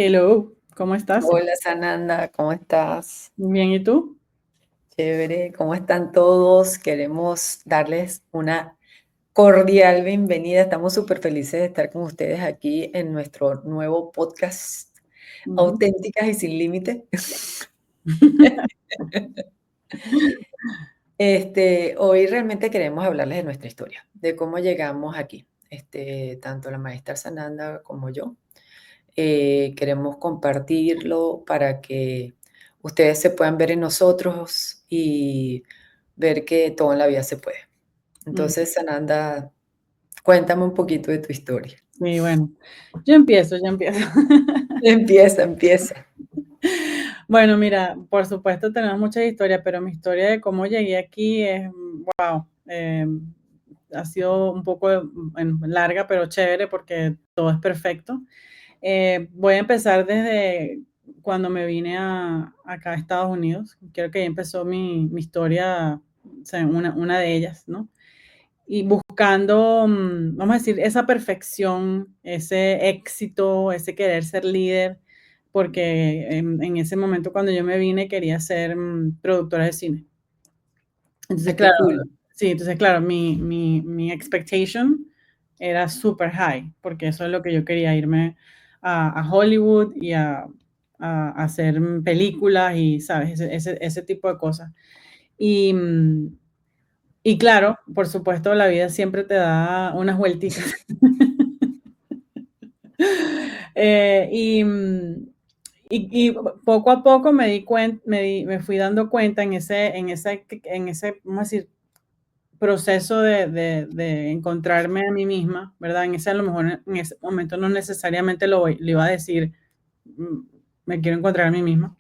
Hello, ¿cómo estás? Hola Sananda, ¿cómo estás? Bien, ¿y tú? Chévere, ¿cómo están todos? Queremos darles una cordial bienvenida. Estamos súper felices de estar con ustedes aquí en nuestro nuevo podcast, Ujú. Auténticas y Sin Límite. Hoy realmente queremos hablarles de nuestra historia, de cómo llegamos aquí, tanto la maestra Sananda como yo. Queremos compartirlo para que ustedes se puedan ver en nosotros y ver que todo en la vida se puede. Mm, Entonces, Sananda, cuéntame un poquito de tu historia. Sí, bueno, yo empiezo. Empieza, empieza. Bueno, mira, por supuesto tenemos muchas historias, pero mi historia de cómo llegué aquí es, wow, ha sido un poco larga, pero chévere porque todo es perfecto. Voy a empezar desde cuando me vine acá a Estados Unidos. Creo que ahí empezó mi historia, o sea, una de ellas, ¿no? Y buscando, vamos a decir, esa perfección, ese éxito, ese querer ser líder, porque en ese momento cuando yo me vine quería ser productora de cine. Entonces, Ay, qué claro, cool. sí, entonces, claro, mi expectation era super high, porque eso es lo que yo quería, irme a Hollywood y a hacer películas y, ¿sabes? Ese tipo de cosas. Y, y claro, por supuesto, la vida siempre te da unas vuelticas. Y, y poco a poco me fui dando cuenta en ese, vamos a decir, proceso de encontrarme a mí misma, ¿verdad? A lo mejor en ese momento no necesariamente le iba a decir, mm, me quiero encontrar a mí misma,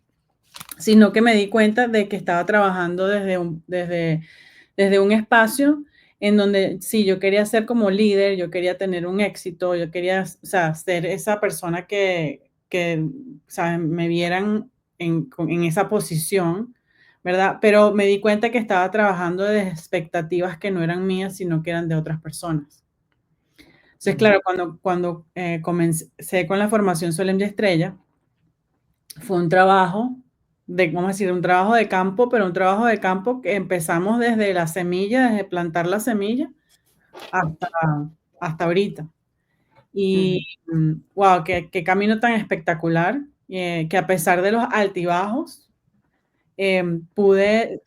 sino que me di cuenta de que estaba trabajando desde un espacio en donde sí, yo quería ser como líder, yo quería tener un éxito, yo quería, o sea, ser esa persona que o sea, me vieran en esa posición, ¿verdad? Pero me di cuenta que estaba trabajando de expectativas que no eran mías, sino que eran de otras personas. Entonces, Ujú. claro, cuando comencé con la formación Solemn y Estrella, fue un trabajo vamos a decir, un trabajo de campo, pero un trabajo de campo que empezamos desde la semilla, desde plantar la semilla hasta, hasta ahorita. Y Ujú. wow, qué camino tan espectacular, que a pesar de los altibajos, pude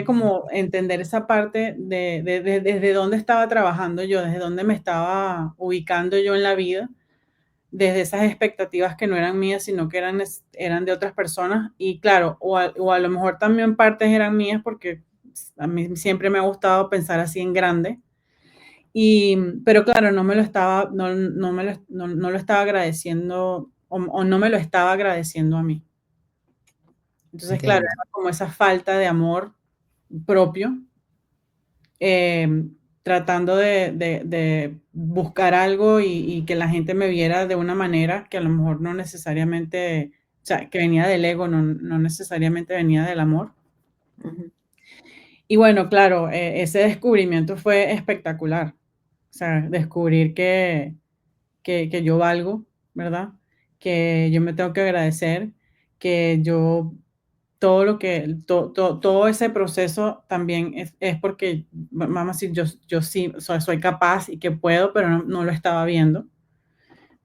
como entender esa parte desde dónde estaba trabajando yo, desde dónde me estaba ubicando yo en la vida, desde esas expectativas que no eran mías, sino que eran de otras personas. Y claro, o a lo mejor también partes eran mías porque a mí siempre me ha gustado pensar así en grande. Pero claro, no lo estaba agradeciendo o no me lo estaba agradeciendo a mí. Entonces, claro, Entiendo. era como esa falta de amor propio, tratando de buscar algo y que la gente me viera de una manera que a lo mejor no necesariamente, o sea, que venía del ego, no necesariamente venía del amor. Ujú. Y bueno, claro, ese descubrimiento fue espectacular. O sea, descubrir que yo valgo, ¿verdad? Que yo me tengo que agradecer, que yo todo ese proceso también es porque, vamos a decir, yo sí soy capaz y que puedo, pero no lo estaba viendo,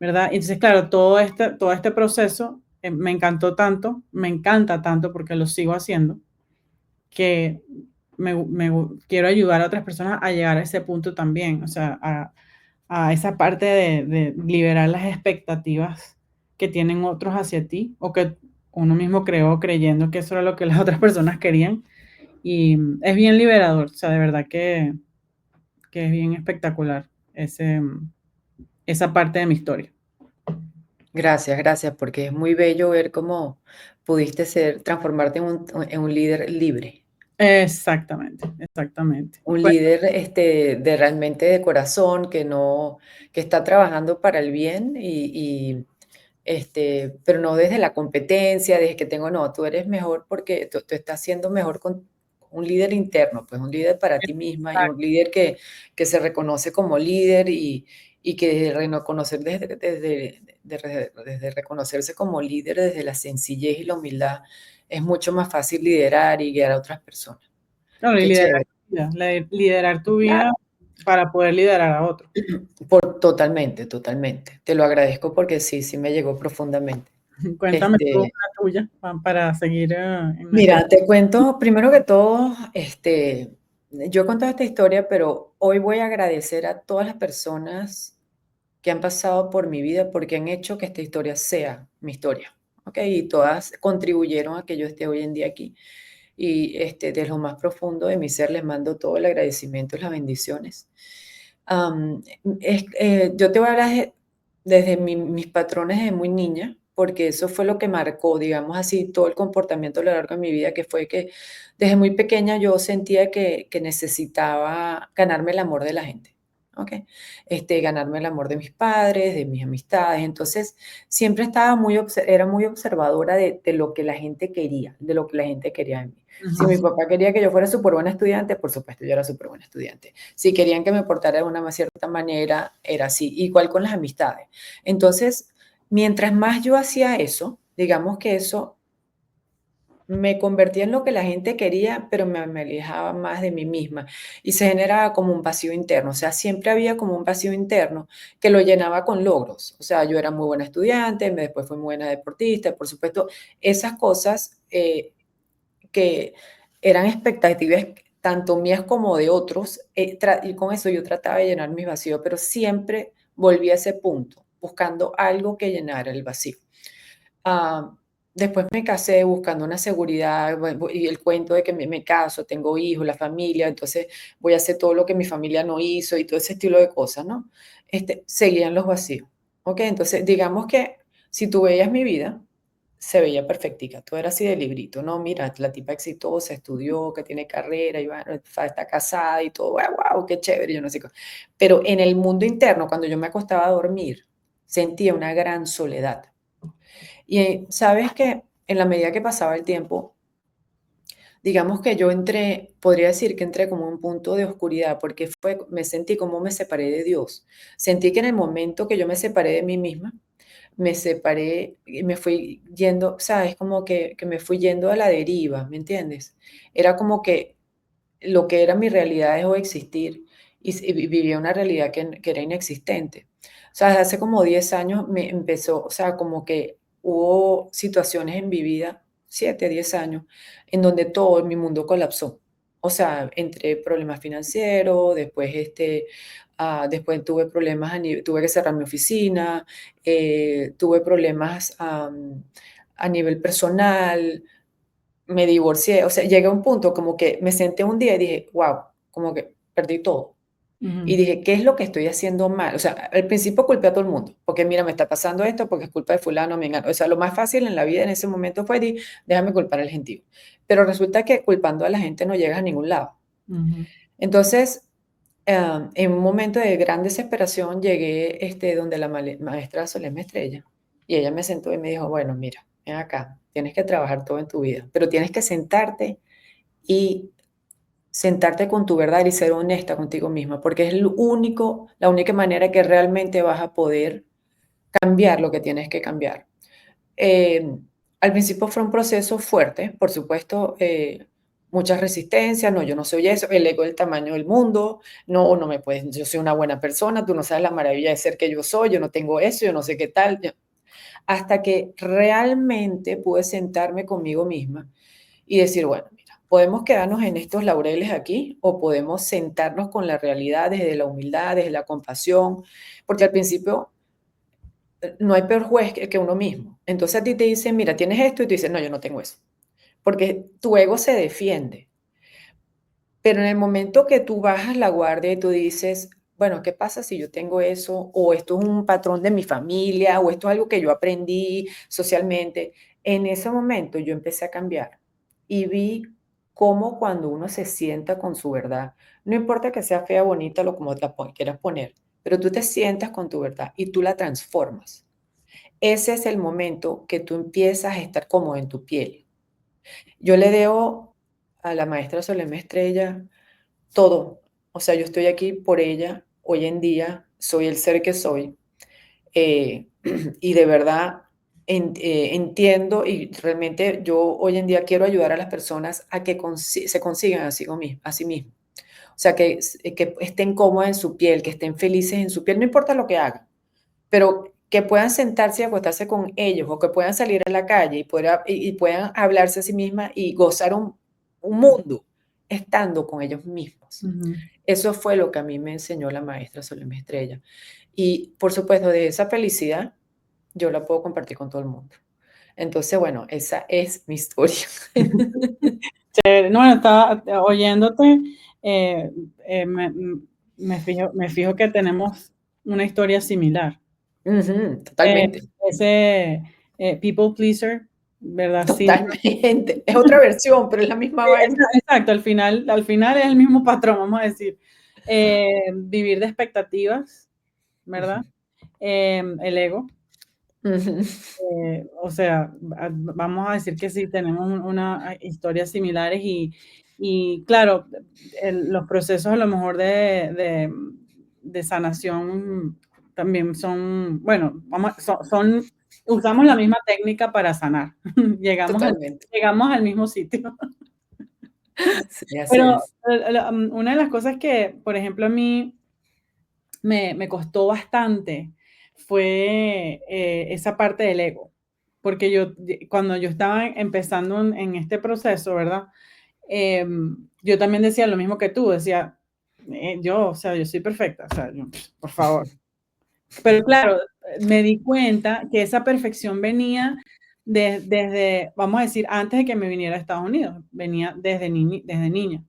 ¿verdad? Entonces, claro, todo este proceso me encantó tanto, me encanta tanto porque lo sigo haciendo, que quiero ayudar a otras personas a llegar a ese punto también, o sea, a esa parte de liberar las expectativas que tienen otros hacia ti o que uno mismo creó creyendo que eso era lo que las otras personas querían. Y es bien liberador, o sea, de verdad que es bien espectacular esa parte de mi historia. Gracias, gracias, porque es muy bello ver cómo pudiste transformarte en un líder libre. Exactamente, exactamente. Un Pues, líder, de realmente de corazón, que está trabajando para el bien pero no desde la competencia, desde que tengo, no, tú eres mejor porque tú estás siendo mejor con un líder interno, pues un líder para ti misma y un exacto, líder que se reconoce como líder y que desde reconocer, desde reconocerse como líder, desde la sencillez y la humildad, es mucho más fácil liderar y guiar a otras personas. Claro, y Qué chévere. liderar tu vida Claro. para poder liderar a otros. Totalmente, totalmente. Te lo agradezco porque sí, sí me llegó profundamente. Cuéntame tú Este, una tuya para seguir en nuestra... Mira, te cuento, primero que todo, yo he contado esta historia, pero hoy voy a agradecer a todas las personas que han pasado por mi vida porque han hecho que esta historia sea mi historia, ¿ok? Y todas contribuyeron a que yo esté hoy en día aquí. Y desde lo más profundo de mi ser les mando todo el agradecimiento y las bendiciones. Am, yo te voy a hablar desde mis patrones de muy niña, porque eso fue lo que marcó, digamos así, todo el comportamiento a lo largo de mi vida, que fue que desde muy pequeña yo sentía que necesitaba ganarme el amor de la gente. ¿Ok? Ganarme el amor de mis padres, de mis amistades. Entonces, siempre estaba era muy observadora de lo que la gente quería, de lo que la gente quería de mí. Si mi papá quería que yo fuera súper buena estudiante, por supuesto, yo era súper buena estudiante. Si querían que me portara de una cierta manera, era así. Igual con las amistades. Entonces, mientras más yo hacía eso, digamos que eso me convertía en lo que la gente quería, pero me alejaba más de mí misma y se generaba como un vacío interno. O sea, siempre había como un vacío interno que lo llenaba con logros. O sea, yo era muy buena estudiante, después fui muy buena deportista, por supuesto, esas cosas que eran expectativas tanto mías como de otros, y con eso yo trataba de llenar mi vacío, pero siempre volví a ese punto, buscando algo que llenara el vacío. Ah, Después me casé buscando una seguridad, y el cuento de que me caso, tengo hijos, la familia, entonces voy a hacer todo lo que mi familia no hizo y todo ese estilo de cosas, ¿no? Seguían los vacíos, ¿ok? Entonces, digamos que si tú veías mi vida, se veía perfectica, todo era así de librito, ¿no? Mira, la tipa exitosa, estudió, que tiene carrera, y bueno, está casada y todo, wow, qué chévere, yo no sé qué. Pero en el mundo interno, cuando yo me acostaba a dormir, sentía una gran soledad. Y sabes que en la medida que pasaba el tiempo, digamos que yo entré, podría decir que entré como en un punto de oscuridad, porque me sentí como me separé de Dios. Sentí que en el momento que yo me separé de mí misma, me separé y me fui yendo, ¿sabes? Como que me fui yendo a la deriva, ¿me entiendes? Era como que lo que era mi realidad dejó de existir y vivía una realidad que era inexistente. O sea, desde hace como 10 años me empezó, o sea, como que hubo situaciones en mi vida, 7 10 años, en donde todo mi mundo colapsó. O sea, entre problemas financieros, después, después tuve problemas tuve que cerrar mi oficina, tuve problemas a nivel personal, me divorcié, o sea, llegué a un punto como que me senté un día y dije, wow, como que perdí todo. Y Ujú, dije, ¿qué es lo que estoy haciendo mal? O sea, al principio culpé a todo el mundo, porque mira, me está pasando esto porque es culpa de fulano, mengano. O sea, lo más fácil en la vida en ese momento fue, déjame culpar al gentío. Pero resulta que culpando a la gente no llegas a ningún lado. ujú, Entonces, en un momento de gran desesperación llegué donde la maestra Solemne Estrella y ella me sentó y me dijo, bueno, mira, ven acá, tienes que trabajar todo en tu vida, pero tienes que y sentarte con tu verdad y ser honesta contigo misma, porque es la única manera que realmente vas a poder cambiar lo que tienes que cambiar. Eh, Al principio fue un proceso fuerte, por supuesto, muchas resistencias, no, yo no soy eso, el ego del tamaño del mundo, no, no me puedes, yo soy una buena persona, tú no sabes la maravilla de ser que yo soy, yo no tengo eso, yo no sé qué tal, hasta que realmente pude sentarme conmigo misma y decir, bueno, mira, podemos quedarnos en estos laureles aquí o podemos sentarnos con la realidad desde la humildad, desde la compasión, porque al principio no hay peor juez que uno mismo. Entonces a ti te dicen, mira, tienes esto y tú dices, no, yo no tengo eso, porque tu ego se defiende. Pero en el momento que tú bajas la guardia y tú dices, bueno, ¿qué pasa si yo tengo eso? O esto es un patrón de mi familia, o esto es algo que yo aprendí socialmente. En ese momento yo empecé a cambiar y vi cómo cuando uno se sienta con su verdad, no importa que sea fea, bonita, lo como quieras poner, pero tú te sientas con tu verdad y tú la transformas. Ese es el momento que tú empiezas a estar cómodo en tu piel. Yo le debo a la maestra Solemne Estrella todo. O sea, yo estoy aquí por ella hoy en día soy el ser que soy, y de verdad entiendo y realmente yo hoy en día quiero ayudar a las personas a que se consigan a sí mismos. O sea, que estén cómodas en su piel, que estén felices en su piel, no importa lo que hagan, pero que puedan sentarse y acostarse con ellos o que puedan salir a la calle y puedan hablarse a sí mismas y gozar un mundo estando con ellos mismos. Ujú. Eso fue lo que a mí me enseñó la maestra Solemne Estrella. Y por supuesto, de esa felicidad yo la puedo compartir con todo el mundo. Entonces, bueno, esa es mi historia. Chévere. No, bueno, estaba oyéndote, eh, eh, me, me fijo que tenemos una historia similar. Ujú, Eh, totalmente, ese people pleaser, ¿verdad? Sí. totalmente. Es otra versión, pero es la misma vaina. Exacto, al final es el mismo patrón, vamos a decir. Vivir de expectativas, ¿verdad? Ujú, El ego. ujú. O sea, vamos a decir que sí, tenemos una historias similares y claro, los procesos a lo mejor de sanación también son, bueno, usamos la misma técnica para sanar. Llegamos al, Totalmente. llegamos al mismo sitio. Sí, así Pero es. una de las cosas que, por ejemplo, a mí me costó bastante fue esa parte del ego, porque cuando yo estaba empezando en este proceso, ¿verdad? Yo también decía lo mismo que tú, decía, o sea, yo soy perfecta, o sea, por favor. Pero claro, me di cuenta que esa perfección venía desde, vamos a decir, antes de que me viniera a Estados Unidos, venía desde niña,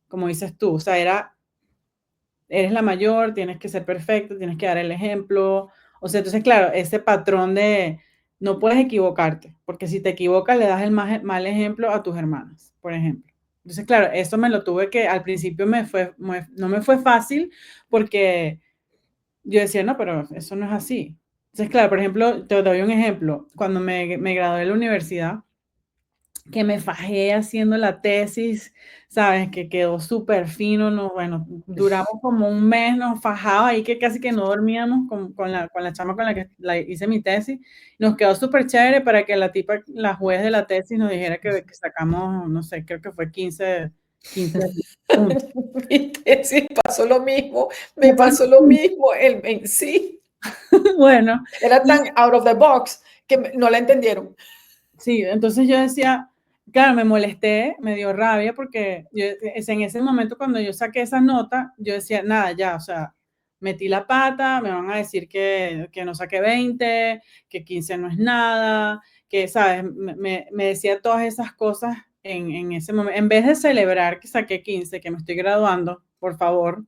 como dices tú, o sea, eres la mayor, tienes que ser perfecta, tienes que dar el ejemplo. O sea, entonces, claro, ese patrón de no puedes equivocarte, porque si te equivocas le das el mal ejemplo a tus hermanas, por ejemplo. Entonces, claro, eso me lo tuve que, al principio no me fue fácil porque yo decía, no, pero eso no es así. Entonces, claro, por ejemplo, te doy un ejemplo. Cuando me gradué de la universidad, que me fajé haciendo la tesis, ¿sabes? Que quedó súper fino, no, bueno, duramos como un mes, nos fajaba ahí que casi que no dormíamos con la chama con la que hice mi tesis. Nos quedó súper chévere para que la juez de la tesis nos dijera que sacamos, no sé, creo que fue 15 puntos. ¿Viste? Sí, pasó lo mismo, me pasó lo mismo. Sí, Bueno, era tan out of the box que no la entendieron. sí, entonces yo decía, claro, me molesté, me dio rabia porque en ese momento cuando yo saqué esa nota, yo decía, nada, ya, o sea, metí la pata, me van a decir que no saqué 20, que 15 no es nada, que, ¿sabes? Me decía todas esas cosas en ese momento. En vez de celebrar que saqué 15, que me estoy graduando, por favor,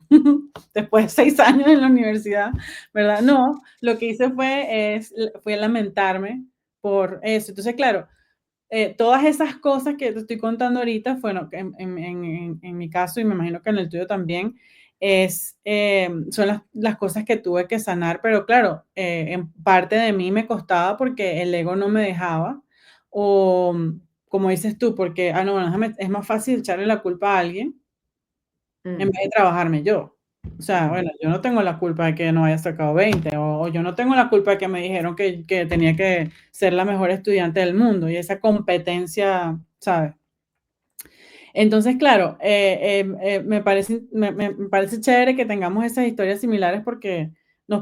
después de 6 años en la universidad, ¿verdad? No, lo que hice fue lamentarme por eso. Entonces, claro, todas esas cosas que te estoy contando ahorita, bueno, en mi caso y me imagino que en el tuyo también, son las cosas que tuve que sanar, pero claro, en parte de mí me costaba porque el ego no me dejaba, o como dices tú, porque, no, bueno, es más fácil echarle la culpa a alguien en Mm, vez de trabajarme yo. O sea, mm. bueno, yo no tengo la culpa de que no haya sacado 20 o yo no tengo la culpa de que me dijeron que tenía que ser la mejor estudiante del mundo y esa competencia, ¿sabes? Entonces, claro, me parece chévere que tengamos esas historias similares porque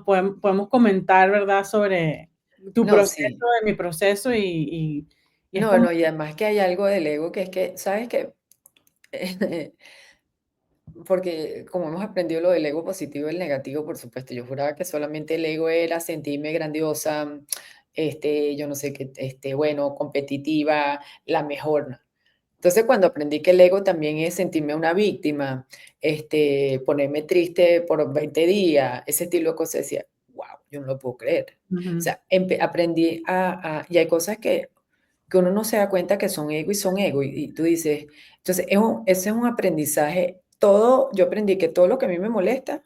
podemos comentar, ¿verdad?, sobre tu No, proceso, sí. de mi proceso y es No, como, no, y además que hay algo del ego que es que, ¿sabes qué? Porque como hemos aprendido lo del ego positivo y el negativo, por supuesto, yo juraba que solamente el ego era sentirme grandiosa, yo no sé qué, bueno, competitiva, la mejor, ¿no? Entonces, cuando aprendí que el ego también es sentirme una víctima, ponerme triste por 20 días, ese estilo de cosas, decía, wow, yo no lo puedo creer. O ujú, sea, aprendí y hay cosas que uno no se da cuenta que son ego y son ego, y tú dices, entonces, ese es un aprendizaje. Yo aprendí que todo lo que a mí me molesta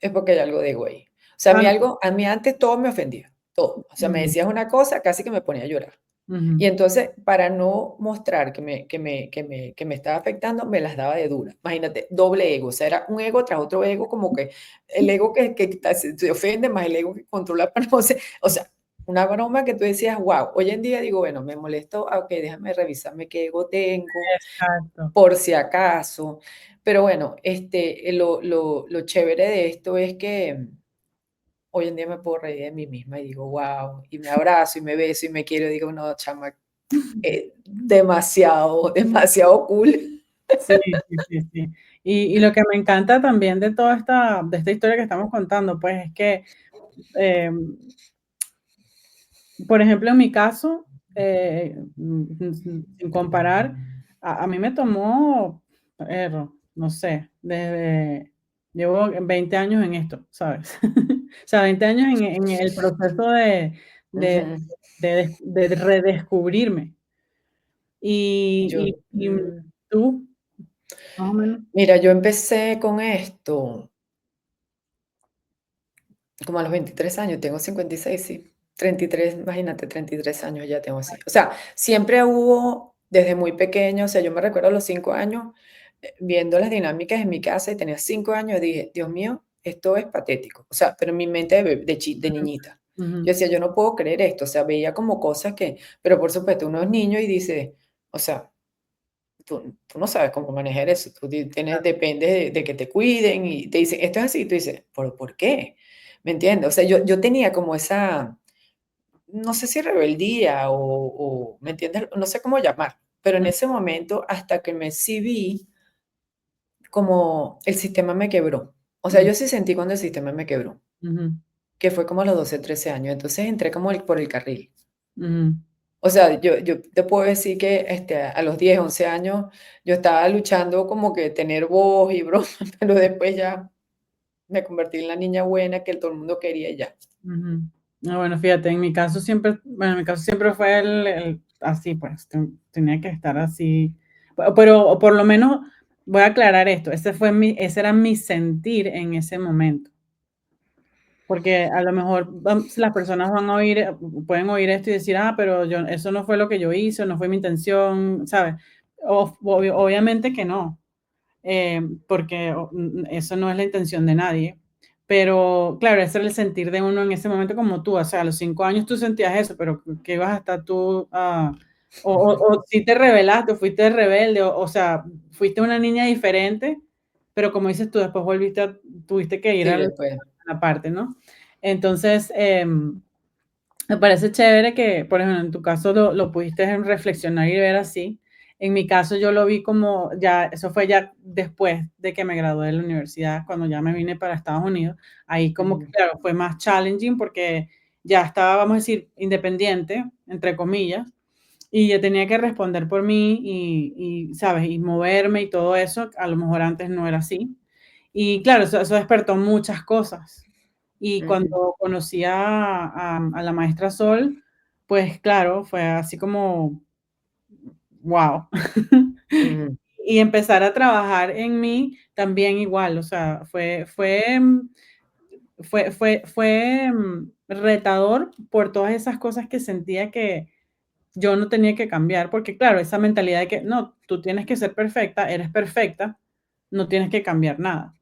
es porque hay algo de ego ahí. O sea, ah, no, a mí antes todo me ofendía, todo. O sea, me decías una cosa, casi que me ponía a llorar. Y Ujú. entonces, para no mostrar que me estaba afectando, me las daba de dura. Imagínate, doble ego, o sea, era un ego tras otro ego, como que el ego que se ofende, más el ego que controla, pero no sé, o sea, una broma que tú decías: "Guau". Hoy en día digo: "Bueno, me molesto, okey, déjame revisarme qué ego tengo, Exacto. por si acaso". Pero bueno, lo chévere de esto es que hoy en día me puedo reír de mí misma y digo: "Guau", y me abrazo y me beso y me quiero, y digo: "No, chama, demasiado, demasiado cool". Sí, sí, sí, sí. Y lo que me encanta también de toda esta historia que estamos contando, pues, es que, em, por ejemplo, en mi caso, sin comparar, a mí me tomó, no sé, llevo 20 años en esto, ¿sabes? O sea, 20 años en el proceso de Ujú. de redescubrirme. Yo, Y tú, más o menos. mira, yo empecé con esto como a los 23 años, tengo 56, sí. 33, imagínate, 33 años ya tengo así. O sea, siempre hubo desde muy pequeño, o sea, yo me recuerdo a los 5 años, viendo las dinámicas en mi casa y tenía 5 años, dije: "Dios mío, esto es patético". O sea, pero en mi mente de niñita. Ujú, Yo decía: "Yo no puedo creer esto", o sea, veía como cosas que, pero por supuesto, uno es niño y dice, o sea, tú no sabes cómo manejar eso, tú tienes, depende de que te cuiden y te dicen: "Esto es así", y tú dices: ¿por qué?". ¿Me entiendes? O sea, yo tenía como esa, no sé si rebeldía ¿me entiendes? No sé cómo llamar, pero en ujú, ese momento, hasta que me sí vi como el sistema me quebró. O sea, ujú, yo sí sentí cuando el sistema me quebró, ujú, que fue como a los 12 13 años. Entonces entré como por el carril. ujú, O sea, yo te puedo decir que, a los 10 11 años, yo estaba luchando como que tener voz y broma, pero después ya me convertí en la niña buena que todo el mundo quería y ya. ujú. No, bueno, fíjate, en mi caso siempre, bueno, en mi caso siempre fue el así, pues, tenía que estar así, pero o por lo menos voy a aclarar esto, ese era mi sentir en ese momento, porque a lo mejor las personas van a oír, pueden oír esto y decir, pero yo, eso no fue lo que yo hice, no fue mi intención, ¿sabes? Obviamente que no, porque eso no es la intención de nadie. Pero claro, ese era el sentir de uno en ese momento como tú, o sea, a los 5 años tú sentías eso, pero ¿qué ibas a estar tú? O si te rebelaste, o fuiste rebelde, o sea, fuiste una niña diferente, pero como dices tú, después tuviste que ir Sí, a después. la parte, ¿no? Entonces, me parece chévere que, por ejemplo, en tu caso lo pudiste reflexionar y ver así. En mi caso, yo lo vi como ya, eso fue ya después de que me gradué de la universidad, cuando ya me vine para Estados Unidos. Ahí como que, Ujú, claro, fue más challenging porque ya estaba, vamos a decir, independiente, entre comillas, y yo tenía que responder por mí ¿sabes? Y moverme y todo eso. A lo mejor antes no era así. Y claro, eso despertó muchas cosas. Y ujú, cuando conocí a la maestra Sol, pues claro, fue así como, wow. ujú, Y empezar a trabajar en mí también igual, o sea, retador por todas esas cosas que sentía que yo no tenía que cambiar, porque claro, esa mentalidad de que no, tú tienes que ser perfecta, eres perfecta, no tienes que cambiar nada.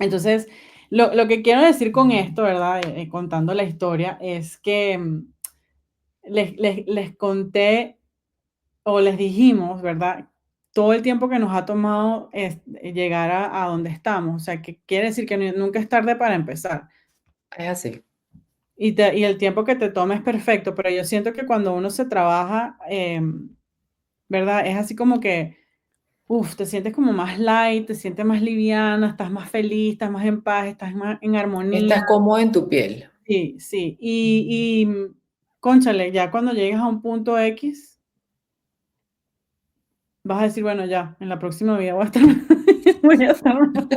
Entonces, lo que quiero decir con esto, ¿verdad? Contando la historia, es que les conté o les dijimos, ¿verdad? Todo el tiempo que nos ha tomado llegar a donde estamos. O sea, que quiere decir que nunca es tarde para empezar. es así. Y el tiempo que te tome es perfecto, pero yo siento que cuando uno se trabaja, ¿verdad? Es así como que, te sientes como más light, te sientes más liviana, estás más feliz, estás más en paz, estás más en armonía. Estás cómodo en tu piel. Sí, sí. Cónchale, ya cuando llegues a un punto X, vas a decir, bueno, ya, en la próxima vida voy a estar, voy a estar mejor.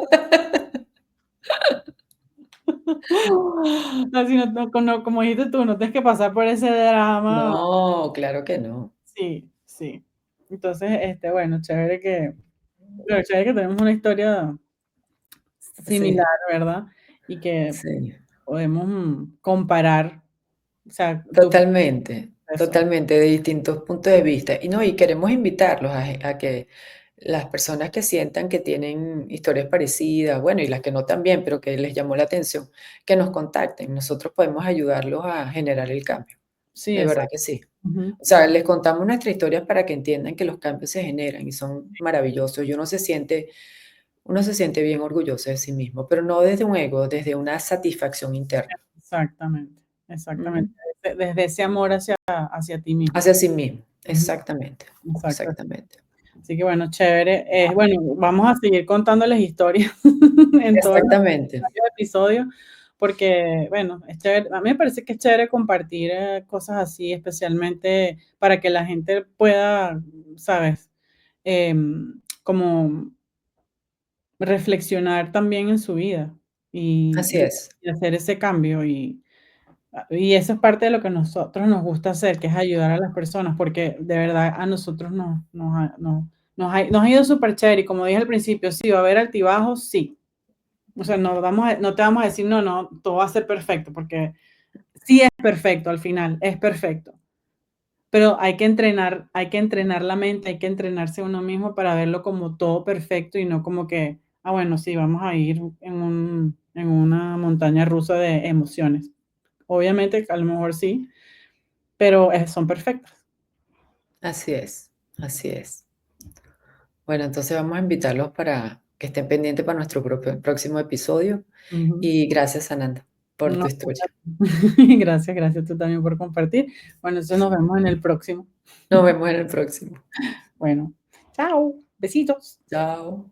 Así no, como dijiste tú, no tienes que pasar por ese drama. No, claro que no. Sí, sí. Entonces, bueno, chévere que tenemos una historia similar, Sí, ¿verdad? Y que sí, podemos comparar, o sea, tu totalmente. proceso. totalmente, de distintos puntos de vista. Y no, y queremos invitarlos a que las personas que sientan que tienen historias parecidas, bueno, y las que no también, pero que les llamó la atención, que nos contacten. Nosotros podemos ayudarlos a generar el cambio. Sí, De verdad exacto. que sí. Ujú. O sea, les contamos nuestra historia para que entiendan que los cambios se generan y son maravillosos. Y uno se siente bien orgulloso de sí mismo, pero no desde un ego, desde una satisfacción interna. Exactamente, Ujú. exactamente. Desde ese amor hacia ti mismo. Hacia sí mismo. Ujú, Exactamente, exacto. exactamente. Así que bueno, chévere. Bueno, vamos a seguir contándoles historias en todos los Exactamente. episodios, porque bueno, es chévere. A mí me parece que es chévere compartir cosas así, especialmente para que la gente pueda, ¿sabes? Como reflexionar también en su vida Así y, es. y hacer ese cambio. Y eso es parte de lo que nosotros nos gusta hacer, que es ayudar a las personas, porque de verdad a nosotros nos ha ido súper chévere. Y como dije al principio, sí, va a haber altibajos, sí. O sea, no te vamos a decir, no, no, todo va a ser perfecto, porque sí es perfecto al final, es perfecto. Pero hay que entrenar la mente, hay que entrenarse a uno mismo para verlo como todo perfecto y no como que, bueno, sí, vamos a ir en una montaña rusa de emociones. Obviamente, a lo mejor sí, pero son perfectas. Así es. Así es. Bueno, entonces vamos a invitarlos para que estén pendientes para nuestro próximo episodio. Ujú. Y gracias, Ananda, por No, tu historia. gracias, gracias tú también por compartir. Bueno, entonces nos vemos en el próximo. Nos vemos en el próximo. Bueno, chao, besitos. Chao.